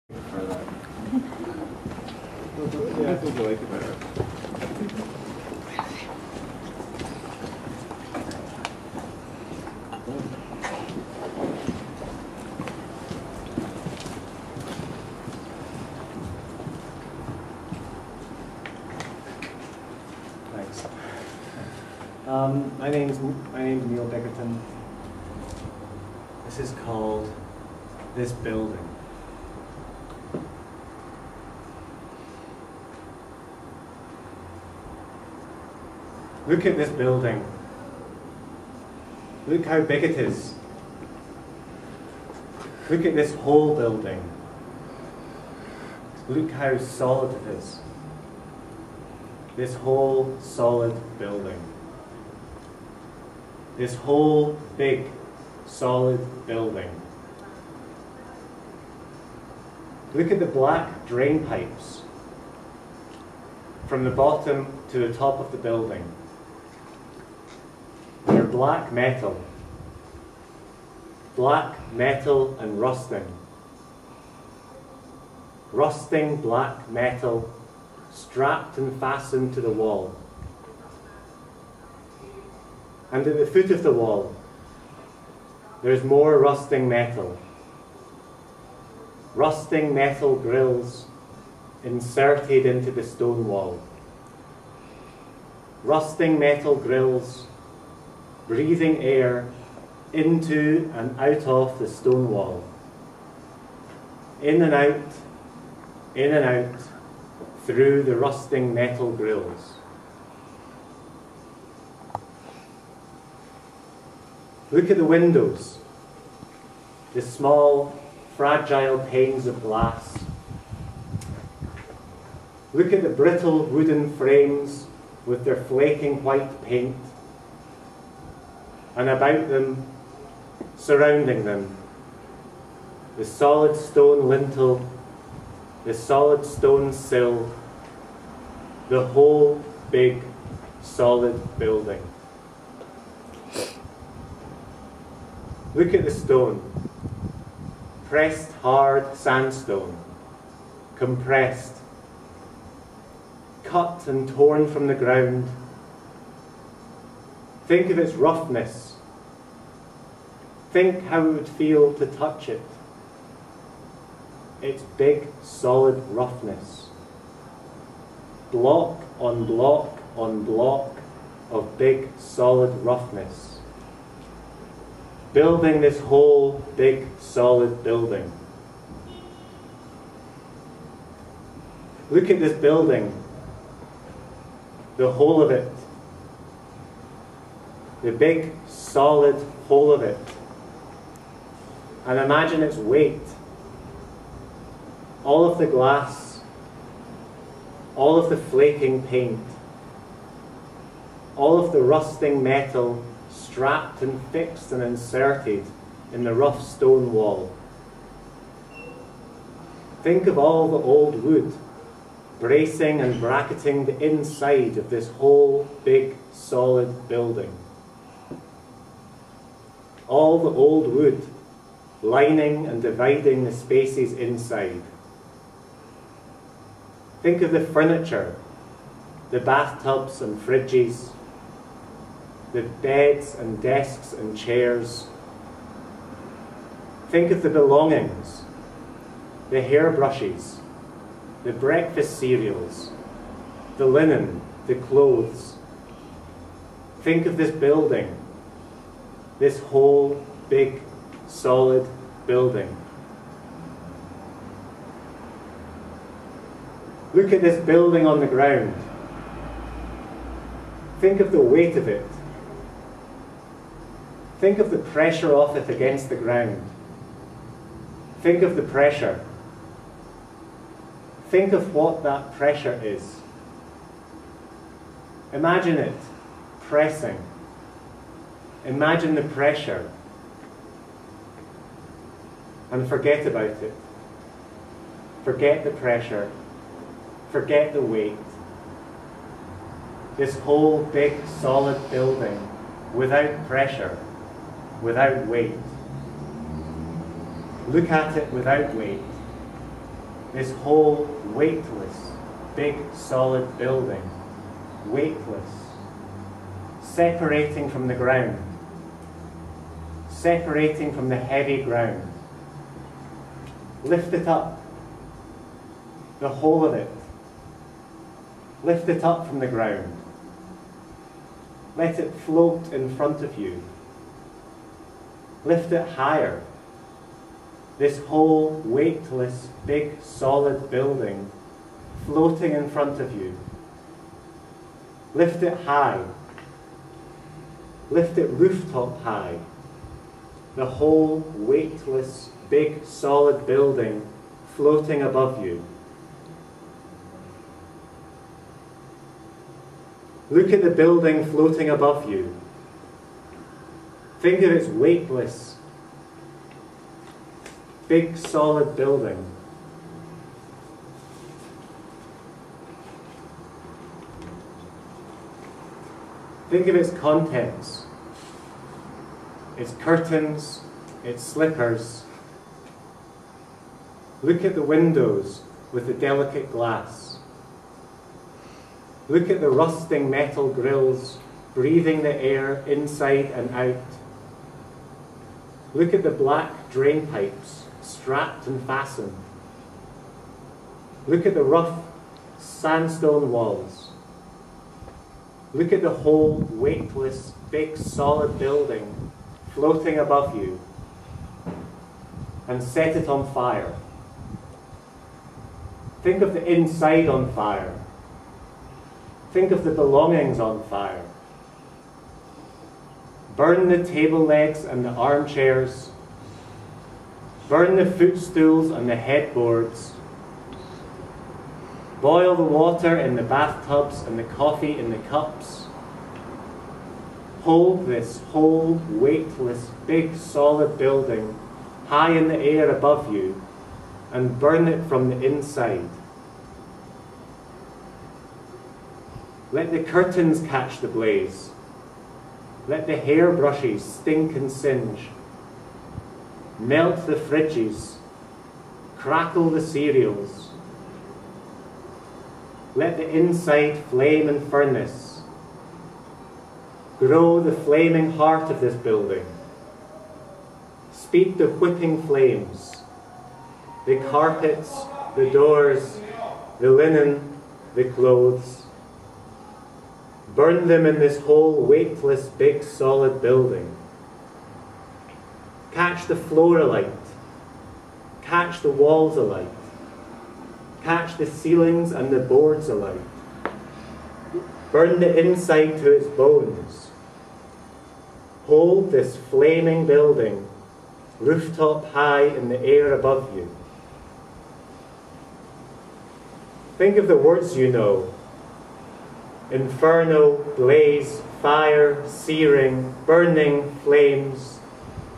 For that. Yeah, I think you like it better. Thanks. My name's Neil Bickerton. This is called This Building. Look at this building. Look how big it is. Look at this whole building. Look how solid it is. This whole solid building. This whole big, solid building. Look at the black drain pipes from the bottom to the top of the building. They're black metal and rusting. Rusting black metal strapped and fastened to the wall. And at the foot of the wall, there's more rusting metal. Rusting metal grills inserted into the stone wall. Rusting metal grills breathing air into and out of the stone wall. In and out, through the rusting metal grills. Look at the windows, the small, fragile panes of glass. Look at the brittle wooden frames with their flaking white paint, and about them, surrounding them, the solid stone lintel, the solid stone sill, the whole big, solid building. Look at the stone, pressed hard sandstone, compressed, cut and torn from the ground. Think of its roughness. Think how it would feel to touch it. Its big, solid roughness. Block on block on block of big, solid roughness. Building this whole big, solid building. Look at this building, the whole of it. The big, solid whole of it. And imagine its weight. All of the glass, all of the flaking paint, all of the rusting metal strapped and fixed and inserted in the rough stone wall. Think of all the old wood bracing and bracketing the inside of this whole big, solid building. All the old wood lining and dividing the spaces inside. Think of the furniture, the bathtubs and fridges, the beds and desks and chairs. Think of the belongings, the hairbrushes, the breakfast cereals, the linen, the clothes. Think of this building, this whole big, solid building. Look at this building on the ground. Think of the weight of it. Think of the pressure of it against the ground. Think of the pressure. Think of what that pressure is. Imagine it pressing. Imagine the pressure. And forget about it. Forget the pressure. Forget the weight. This whole big solid building without pressure, without weight. Look at it without weight. this whole weightless, big, solid building, weightless, separating from the ground, separating from the heavy ground. Lift it up, the whole of it. Lift it up from the ground. Let it float in front of you. Lift it higher. This whole weightless, big, solid building floating in front of you. Lift it high. Lift it rooftop high. The whole weightless, big, solid building floating above you. Look at the building floating above you. Think of its weightless, big, solid building. Think of its contents, its curtains, its slippers. Look at the windows with the delicate glass. Look at the rusting metal grills, breathing the air inside and out. Look at the black drain pipes, strapped and fastened. Look at the rough sandstone walls. Look at the whole weightless, big, solid building floating above you, and set it on fire. Think of the inside on fire. Think of the belongings on fire. Burn the table legs and the armchairs. Burn the footstools and the headboards. Boil the water in the bathtubs and the coffee in the cups. Hold this whole weightless, big, solid building high in the air above you and burn it from the inside. Let the curtains catch the blaze. Let the hairbrushes stink and singe. Melt the fridges. Crackle the cereals. Let the inside flame and furnace. Grow the flaming heart of this building. Speed the whipping flames. The carpets, the doors, the linen, the clothes. Burn them in this whole weightless, big, solid building. Catch the floor alight. Catch the walls alight. Catch the ceilings and the boards alight. Burn the inside to its bones. Hold this flaming building, rooftop high in the air above you. Think of the words you know. Inferno, blaze, fire, searing, burning flames,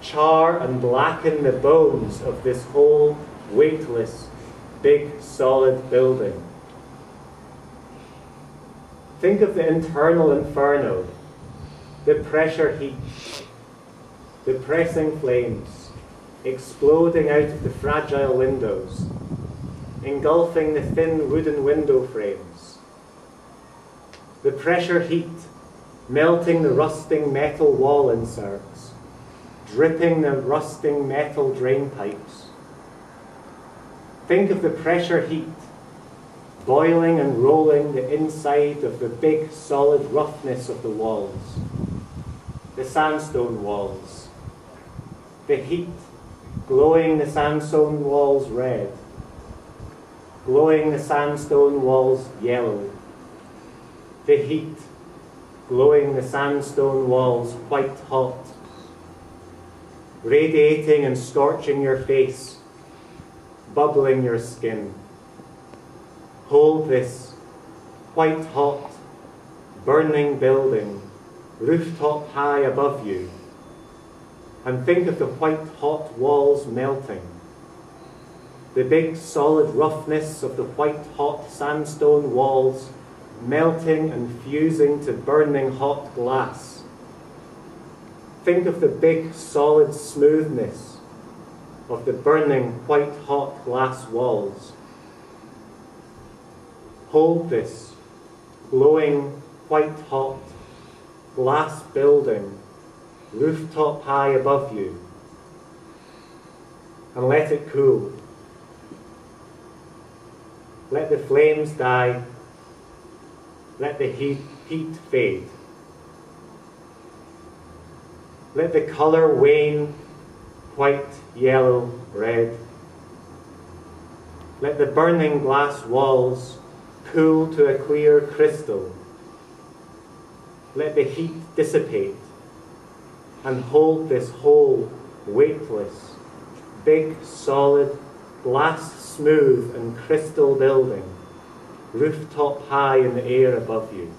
char and blacken the bones of this whole weightless, big, solid building. Think of the internal inferno, the pressure heat, the pressing flames, exploding out of the fragile windows, engulfing the thin wooden window frames. The pressure heat, melting the rusting metal wall inserts, dripping the rusting metal drain pipes. Think of the pressure heat, boiling and rolling the inside of the big, solid roughness of the walls, the sandstone walls. The heat, glowing the sandstone walls red, glowing the sandstone walls yellow. The heat, glowing the sandstone walls white hot, radiating and scorching your face, bubbling your skin. Hold this white hot, burning building, rooftop high above you, and think of the white hot walls melting, the big solid roughness of the white hot sandstone walls melting and fusing to burning hot glass. Think of the big solid smoothness of the burning white hot glass walls, Hold this glowing, white-hot glass building, rooftop high above you, and let it cool. Let the flames die. Let the heat fade. Let the colour wane, white, yellow, red. Let the burning glass walls cool to a clear crystal. Let the heat dissipate and hold this whole, weightless, big, solid, glass smooth and crystal building, rooftop high in the air above you.